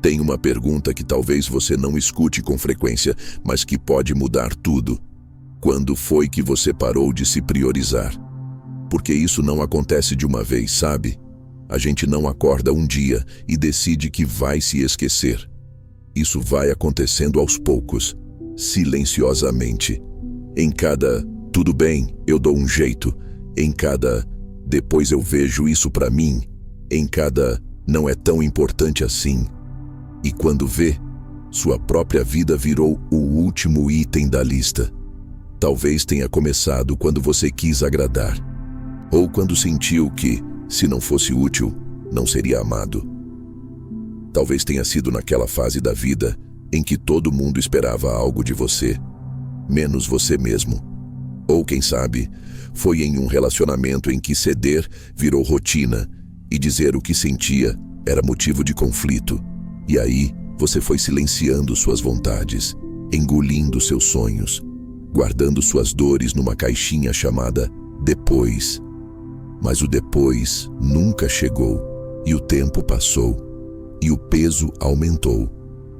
Tem uma pergunta que talvez você não escute com frequência, mas que pode mudar tudo. Quando foi que você parou de se priorizar? Porque isso não acontece de uma vez, sabe? A gente não acorda um dia e decide que vai se esquecer. Isso vai acontecendo aos poucos, silenciosamente. Em cada "tudo bem, eu dou um jeito", em cada "depois eu vejo isso pra mim", em cada "não é tão importante assim". E quando vê, sua própria vida virou o último item da lista. Talvez tenha começado quando você quis agradar, ou quando sentiu que, se não fosse útil, não seria amado. Talvez tenha sido naquela fase da vida em que todo mundo esperava algo de você, menos você mesmo. Ou quem sabe, foi em um relacionamento em que ceder virou rotina e dizer o que sentia era motivo de conflito. E aí, você foi silenciando suas vontades, engolindo seus sonhos, guardando suas dores numa caixinha chamada depois. Mas o depois nunca chegou, e o tempo passou, e o peso aumentou.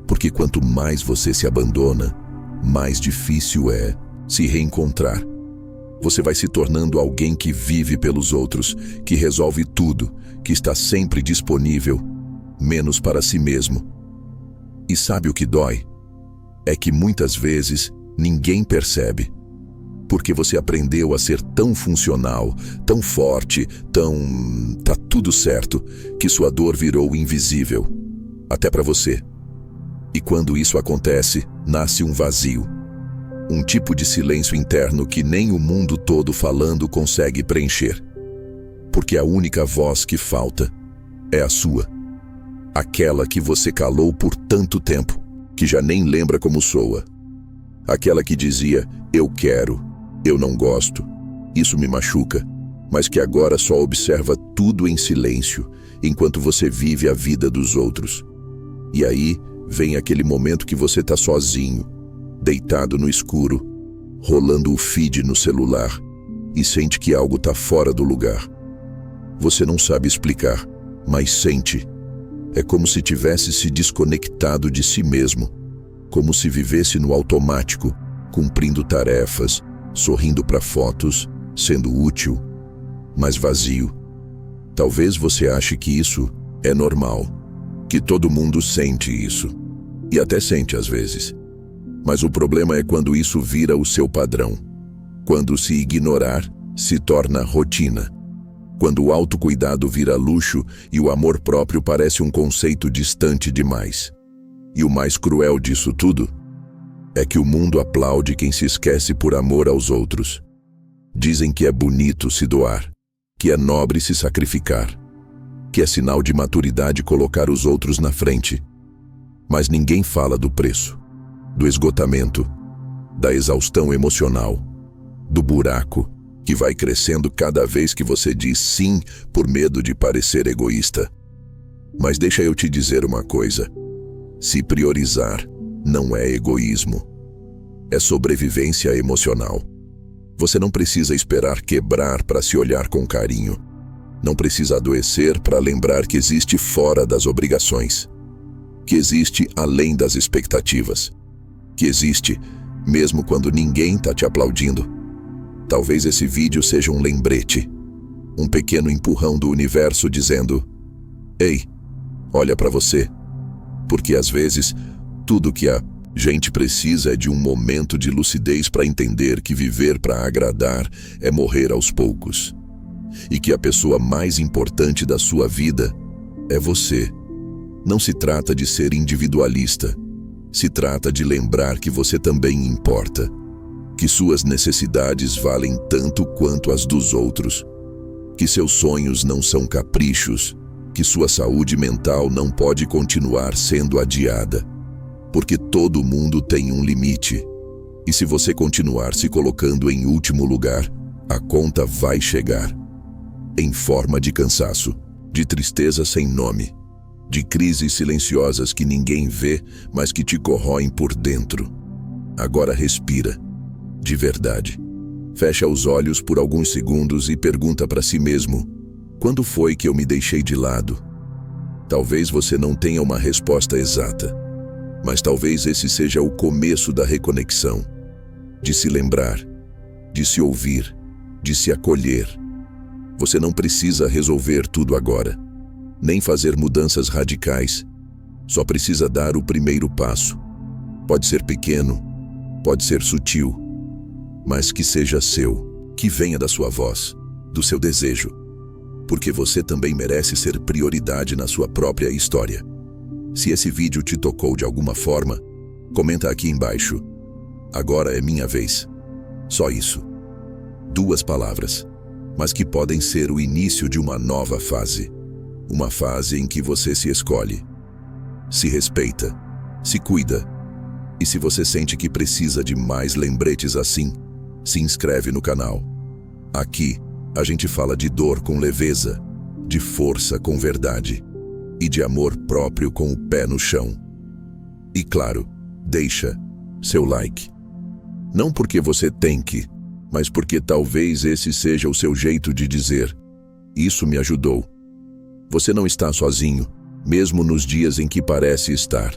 Porque quanto mais você se abandona, mais difícil é se reencontrar. Você vai se tornando alguém que vive pelos outros, que resolve tudo, que está sempre disponível, menos para si mesmo. E sabe o que dói? É que muitas vezes ninguém percebe, porque você aprendeu a ser tão funcional, tão forte, tá tudo certo, que sua dor virou invisível, até para você. E quando isso acontece, nasce um vazio, um tipo de silêncio interno que nem o mundo todo falando consegue preencher, porque a única voz que falta é a sua. Aquela que você calou por tanto tempo, que já nem lembra como soa. Aquela que dizia, eu quero, eu não gosto, isso me machuca, mas que agora só observa tudo em silêncio, enquanto você vive a vida dos outros. E aí vem aquele momento que você tá sozinho, deitado no escuro, rolando o feed no celular, e sente que algo tá fora do lugar. Você não sabe explicar, mas sente. É como se tivesse se desconectado de si mesmo, como se vivesse no automático, cumprindo tarefas, sorrindo para fotos, sendo útil, mas vazio. Talvez você ache que isso é normal, que todo mundo sente isso, e até sente às vezes. Mas o problema é quando isso vira o seu padrão, quando se ignorar se torna rotina. Quando o autocuidado vira luxo e o amor próprio parece um conceito distante demais. E o mais cruel disso tudo é que o mundo aplaude quem se esquece por amor aos outros. Dizem que é bonito se doar, que é nobre se sacrificar, que é sinal de maturidade colocar os outros na frente. Mas ninguém fala do preço, do esgotamento, da exaustão emocional, do buraco que vai crescendo cada vez que você diz sim por medo de parecer egoísta. Mas deixa eu te dizer uma coisa. Se priorizar não é egoísmo. É sobrevivência emocional. Você não precisa esperar quebrar para se olhar com carinho. Não precisa adoecer para lembrar que existe fora das obrigações. Que existe além das expectativas. Que existe mesmo quando ninguém está te aplaudindo. Talvez esse vídeo seja um lembrete, um pequeno empurrão do universo dizendo, ei, olha para você, porque às vezes tudo que a gente precisa é de um momento de lucidez para entender que viver para agradar é morrer aos poucos, e que a pessoa mais importante da sua vida é você. Não se trata de ser individualista, se trata de lembrar que você também importa, que suas necessidades valem tanto quanto as dos outros, que seus sonhos não são caprichos, que sua saúde mental não pode continuar sendo adiada, porque todo mundo tem um limite, e se você continuar se colocando em último lugar, a conta vai chegar, em forma de cansaço, de tristeza sem nome, de crises silenciosas que ninguém vê, mas que te corroem por dentro. Agora respira. De verdade. Fecha os olhos por alguns segundos e pergunta para si mesmo, quando foi que eu me deixei de lado? Talvez você não tenha uma resposta exata, mas talvez esse seja o começo da reconexão, de se lembrar, de se ouvir, de se acolher. Você não precisa resolver tudo agora, nem fazer mudanças radicais. Só precisa dar o primeiro passo. Pode ser pequeno, pode ser sutil, mas que seja seu, que venha da sua voz, do seu desejo, porque você também merece ser prioridade na sua própria história. Se esse vídeo te tocou de alguma forma, comenta aqui embaixo. Agora é minha vez. Só isso. 2 palavras, mas que podem ser o início de uma nova fase. Uma fase em que você se escolhe, se respeita, se cuida. E se você sente que precisa de mais lembretes assim, se inscreve no canal. Aqui, a gente fala de dor com leveza, de força com verdade e de amor próprio com o pé no chão. E claro, deixa seu like. Não porque você tem que, mas porque talvez esse seja o seu jeito de dizer: isso me ajudou. Você não está sozinho, mesmo nos dias em que parece estar.